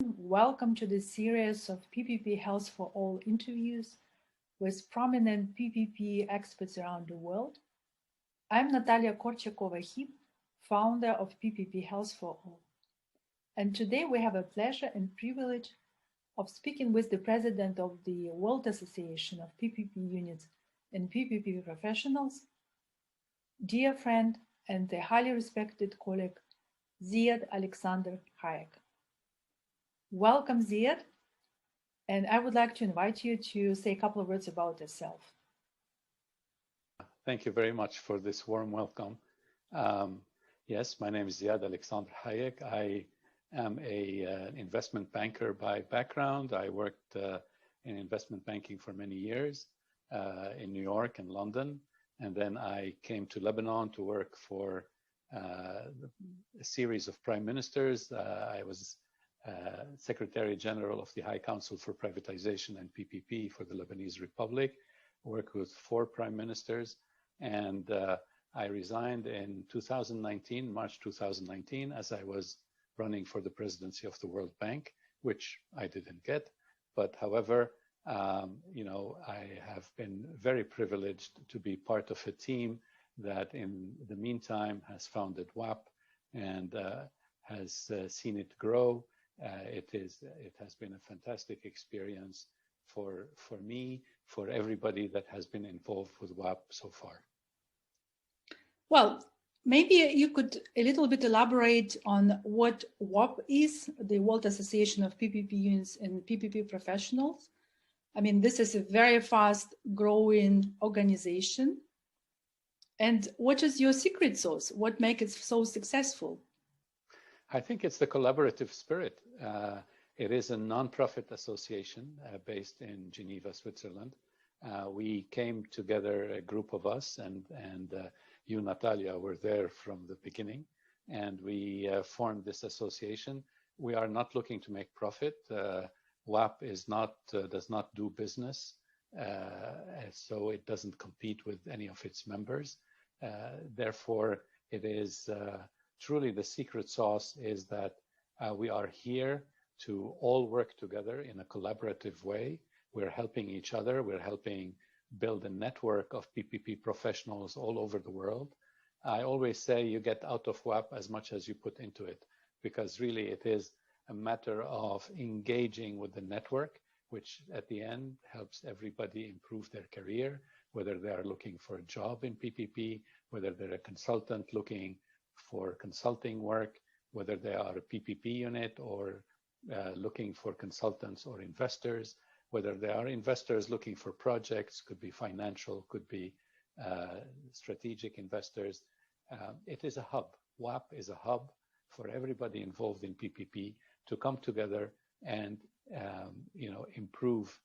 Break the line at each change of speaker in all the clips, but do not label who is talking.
Welcome to the series of PPP Health for All interviews with prominent PPP experts around the world. I'm Natalia Korchakova-Heeb, founder of PPP Health for All. And today we have a pleasure and privilege of speaking with the president of the World Association of PPP Units and PPP Professionals, dear friend and a highly respected colleague, Ziad Alexandre Hayek. Welcome, Ziad, and I would like to invite you to say a couple of words about yourself.
Thank you very much for this warm welcome. Yes, my name is Ziad Alexandre Hayek. I am an investment banker by background. I worked in investment banking for many years in New York and London. And then I came to Lebanon to work for a series of prime ministers. I was Secretary General of the High Council for Privatization and PPP for the Lebanese Republic, worked with 4 prime ministers, and I resigned in 2019, March 2019, as I was running for the presidency of the World Bank, which I didn't get. But however, I have been very privileged to be part of a team that in the meantime has founded WAPP and has seen it grow. It has been a fantastic experience for me, for everybody that has been involved with WAPP so far.
Well, maybe you could a little bit elaborate on what WAPP is, the World Association of PPP Units and PPP Professionals. I mean, this is a very fast growing organization. And what is your secret sauce? What makes it so successful?
I think it's the collaborative spirit. It is a nonprofit association based in Geneva, Switzerland. We came together, a group of us, and you, Natalia, were there from the beginning, and we formed this association. We are not looking to make profit. WAPP does not do business, so it doesn't compete with any of its members. Therefore, it is truly the secret sauce is that we are here to all work together in a collaborative way. We're helping each other. We're helping build a network of PPP professionals all over the world. I always say you get out of WAPP as much as you put into it, because really it is a matter of engaging with the network, which at the end helps everybody improve their career, whether they are looking for a job in PPP, whether they're a consultant looking for consulting work, whether they are a PPP unit or looking for consultants or investors, whether they are investors looking for projects, could be financial, could be strategic investors. It is a hub. WAPP is a hub for everybody involved in PPP to come together and improve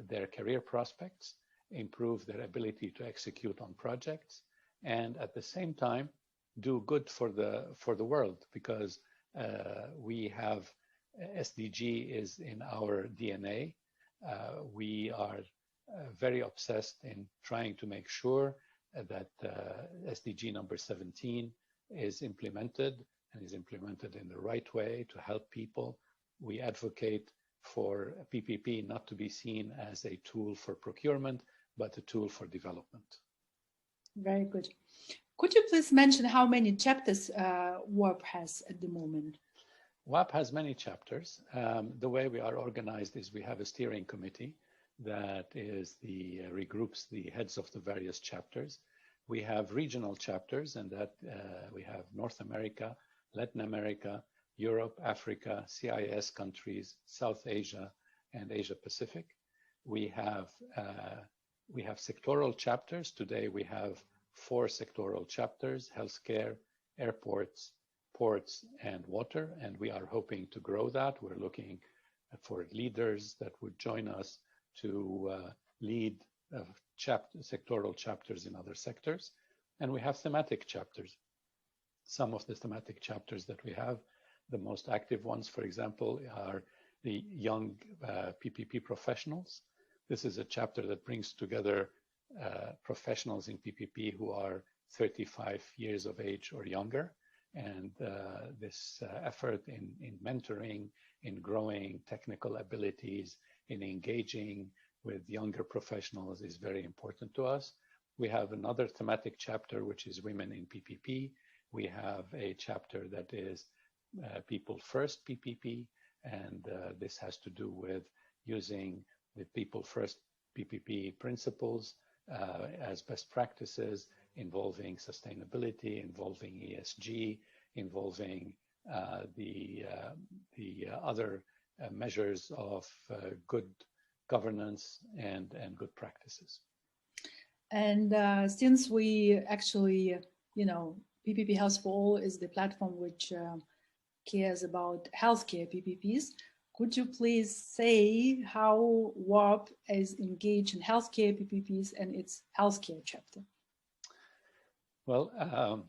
their career prospects, improve their ability to execute on projects, and at the same time do good for the world, because we have SDG is in our DNA. We are very obsessed in trying to make sure that SDG number 17 is implemented and is implemented in the right way to help people. We advocate for PPP not to be seen as a tool for procurement, but a tool for development.
Very good. Could you please mention how many chapters WAPP has at the moment?
WAPP has many chapters. The way we are organized is we have a steering committee that is regroups the heads of the various chapters. We have regional chapters, and that we have North America, Latin America, Europe, Africa, CIS countries, South Asia, and Asia Pacific. We have sectoral chapters. Today we have 4 sectoral chapters: healthcare, airports, ports, and water. And we are hoping to grow that. We're looking for leaders that would join us to lead sectoral chapters in other sectors. And we have thematic chapters. Some of the thematic chapters that we have, the most active ones, for example, are the young PPP professionals. This is a chapter that brings together professionals in PPP who are 35 years of age or younger. And this effort in mentoring, in growing technical abilities, in engaging with younger professionals is very important to us. We have another thematic chapter, which is Women in PPP. We have a chapter that is People First PPP, and this has to do with using the People First PPP principles as best practices, involving sustainability, involving ESG, involving the other measures of good governance and good practices.
And since we actually, PPP Health for All is the platform which cares about healthcare PPPs, could you please say how WAPPP is engaged in healthcare PPPs and its healthcare chapter?
Well,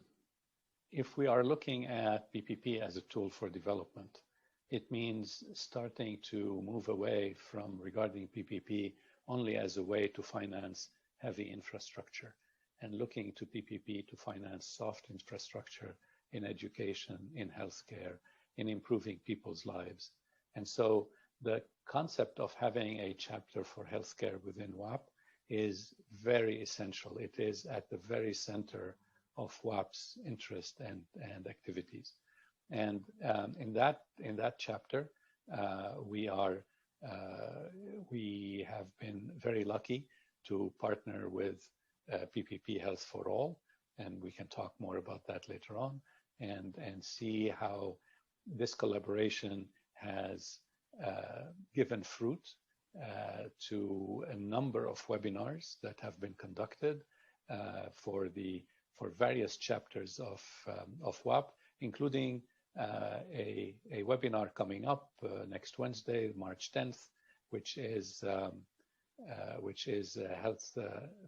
if we are looking at PPP as a tool for development, it means starting to move away from regarding PPP only as a way to finance heavy infrastructure and looking to PPP to finance soft infrastructure in education, in healthcare, in improving people's lives. And so the concept of having a chapter for healthcare within WAPPP is very essential. It is at the very center of WAPP's interest and activities. And in that chapter, we have been very lucky to partner with PPP Health4All, and we can talk more about that later on, and see how this collaboration has given fruit to a number of webinars that have been conducted for various chapters of WAPPP, including a webinar coming up next Wednesday, March 10th, which is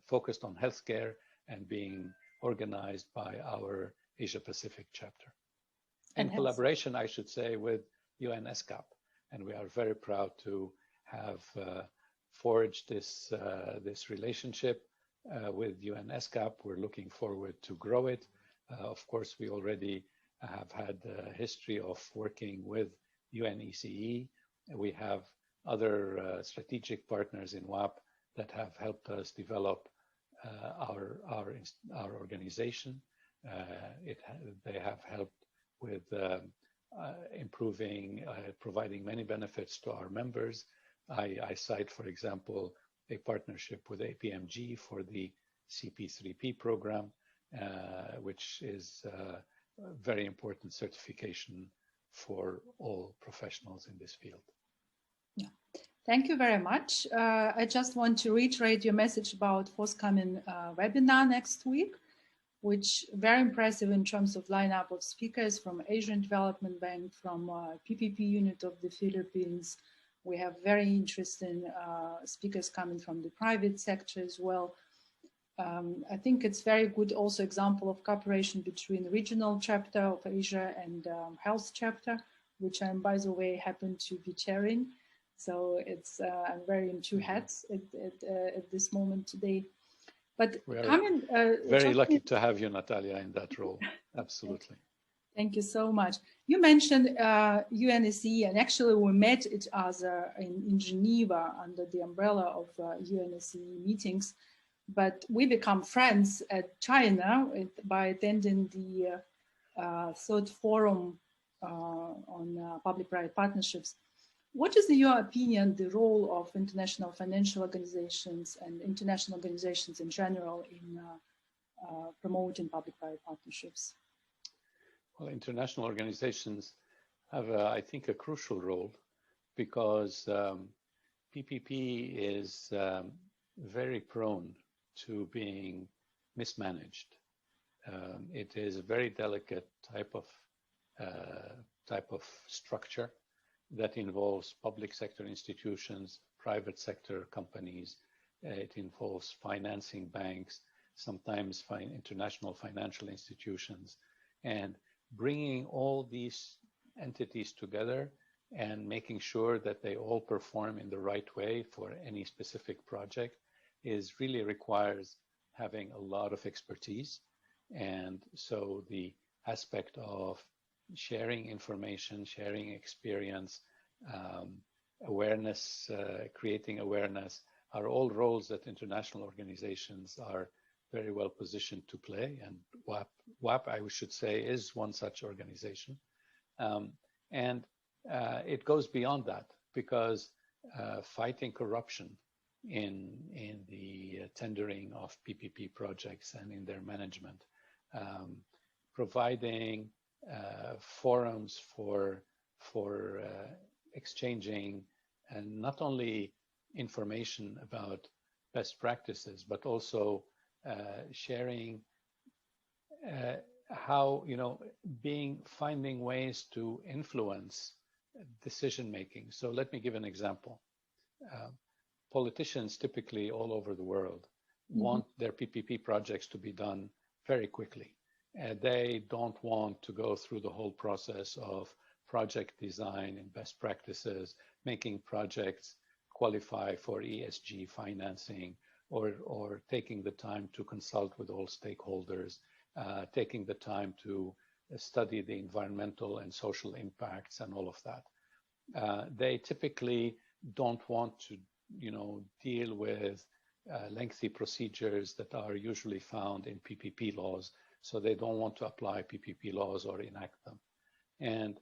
focused on healthcare and being organized by our Asia Pacific chapter. In collaboration, I should say, with UNESCAP. And we are very proud to have forged this relationship with UNESCAP. We're looking forward to grow it. Of course, we already have had a history of working with UNECE. We have other strategic partners in WAPPP that have helped us develop our organization. They have helped with improving, providing many benefits to our members. I cite, for example, a partnership with APMG for the CP3P program, which is a very important certification for all professionals in this field.
Yeah, thank you very much. I just want to reiterate your message about forthcoming webinar next week, which very impressive in terms of lineup of speakers from Asian Development Bank, from PPP unit of the Philippines. We have very interesting speakers coming from the private sector as well. I think it's very good also example of cooperation between the regional chapter of Asia and health chapter, which I'm, by the way, happen to be chairing. So it's I'm wearing two hats at this moment today. But
we are very lucky to have you, Natalia, in that role. Absolutely.
Thank you so much. You mentioned UNECE, and actually we met each other in Geneva under the umbrella of UNECE meetings. But we become friends at China by attending the third forum on public-private partnerships. What is, in your opinion, the role of international financial organizations and international organizations in general in promoting public-private partnerships?
Well, international organizations have, I think, a crucial role because PPP is very prone to being mismanaged. It is a very delicate type of structure that involves public sector institutions, private sector companies. It involves financing banks, sometimes international financial institutions, and bringing all these entities together and making sure that they all perform in the right way for any specific project really requires having a lot of expertise. And so the aspect of sharing information, sharing experience, awareness, creating awareness, are all roles that international organizations are very well positioned to play. And WAPP, I should say, is one such organization. It goes beyond that, because fighting corruption in the tendering of PPP projects and in their management, providing forums for exchanging and not only information about best practices, but also sharing how, finding ways to influence decision making. So let me give an example. Politicians typically all over the world want their PPP projects to be done very quickly. They don't want to go through the whole process of project design and best practices, making projects qualify for ESG financing, or taking the time to consult with all stakeholders, taking the time to study the environmental and social impacts and all of that. They typically don't want to, deal with lengthy procedures that are usually found in PPP laws, so they don't want to apply PPP laws or enact them. And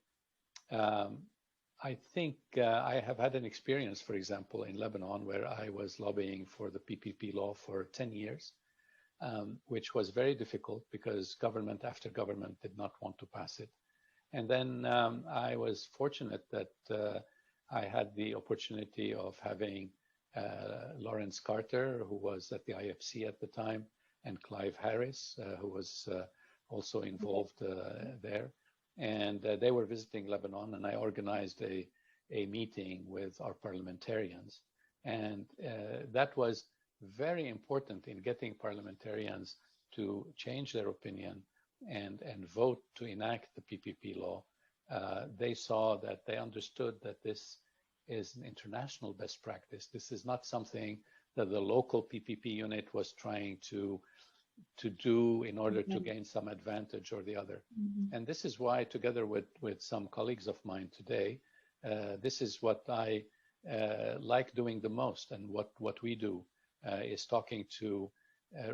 I think I have had an experience, for example, in Lebanon, where I was lobbying for the PPP law for 10 years, which was very difficult because government after government did not want to pass it. And then I was fortunate that I had the opportunity of having Lawrence Carter, who was at the IFC at the time, and Clive Harris, who was also involved there. And they were visiting Lebanon, and I organized a meeting with our parliamentarians. And that was very important in getting parliamentarians to change their opinion and vote to enact the PPP law. They saw that, they understood that this is an international best practice. This is not something that the local PPP unit was trying to do in order to gain some advantage or the other. And this is why, together with some colleagues of mine today, this is what I like doing the most. And what we do is talking to,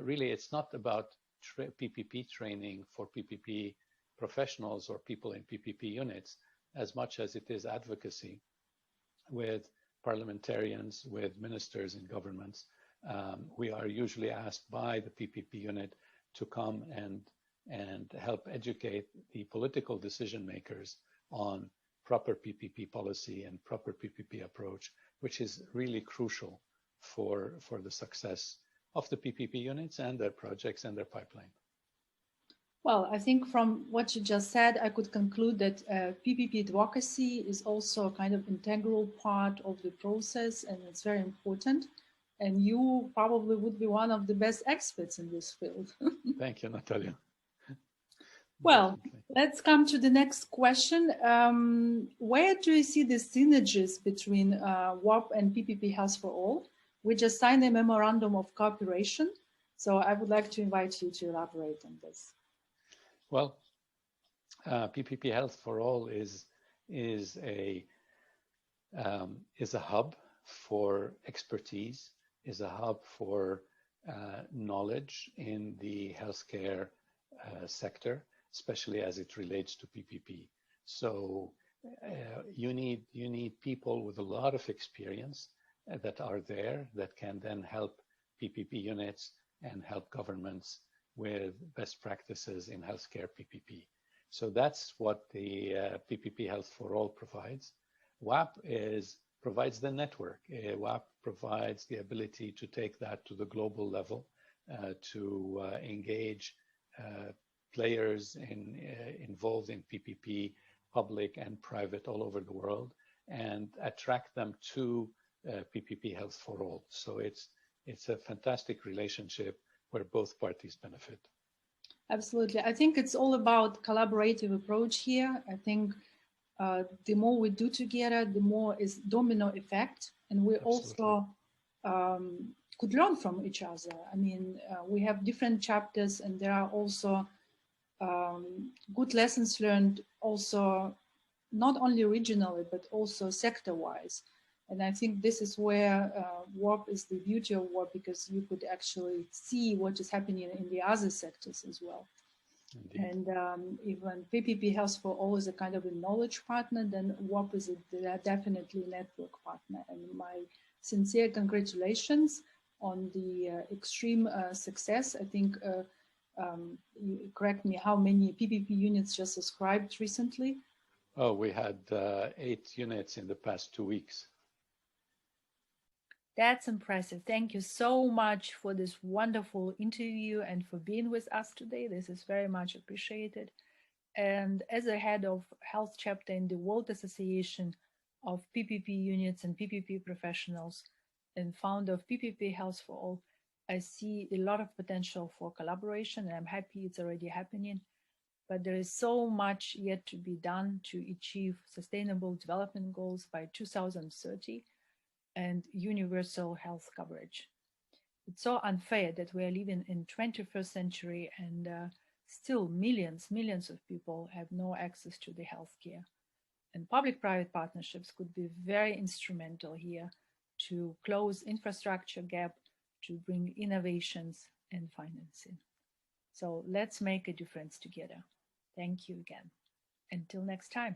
really, it's not about PPP training for PPP professionals or people in PPP units, as much as it is advocacy with parliamentarians, with ministers in governments. We are usually asked by the PPP unit to come and help educate the political decision makers on proper PPP policy and proper PPP approach, which is really crucial for the success of the PPP units and their projects and their pipeline.
Well, I think from what you just said, I could conclude that PPP advocacy is also a kind of integral part of the process, and it's very important. And you probably would be one of the best experts in this field.
Thank you, Natalia.
Well, let's come to the next question. Where do you see the synergies between WAPPP and PPPHealth4All? We just signed a memorandum of cooperation, so I would like to invite you to elaborate on this.
Well, PPPHealth4All is a hub for expertise, is a hub for knowledge in the healthcare sector, especially as it relates to PPP. So you need people with a lot of experience that are there, that can then help PPP units and help governments with best practices in healthcare PPP. So that's what the PPPHealth4All provides. WAPP provides the network. WAPP provides the ability to take that to the global level, to engage players involved in PPP, public and private, all over the world, and attract them to PPPHealth4All. So it's a fantastic relationship where both parties benefit.
Absolutely. I think it's all about collaborative approach here. I think the more we do together, the more is domino effect. And we also could learn from each other. I mean, we have different chapters, and there are also good lessons learned also, not only regionally, but also sector-wise. And I think this is where WAPPP is the beauty of WAPPP, because you could actually see what is happening in the other sectors as well. Indeed. And even PPP Health4All is a kind of a knowledge partner, then WAPPP is definitely a network partner. And my sincere congratulations on the extreme success. I think, you correct me, how many PPP units just subscribed recently?
Oh, we had 8 units in the past 2 weeks.
That's impressive. Thank you so much for this wonderful interview and for being with us today. This is very much appreciated. And as a head of health chapter in the World Association of PPP units and PPP professionals and founder of PPP Health4All, I see a lot of potential for collaboration, and I'm happy it's already happening. But there is so much yet to be done to achieve sustainable development goals by 2030 and universal health coverage. It's so unfair that we are living in 21st century and still millions of people have no access to the healthcare. And public-private partnerships could be very instrumental here to close infrastructure gap, to bring innovations and financing. So let's make a difference together. Thank you again. Until next time.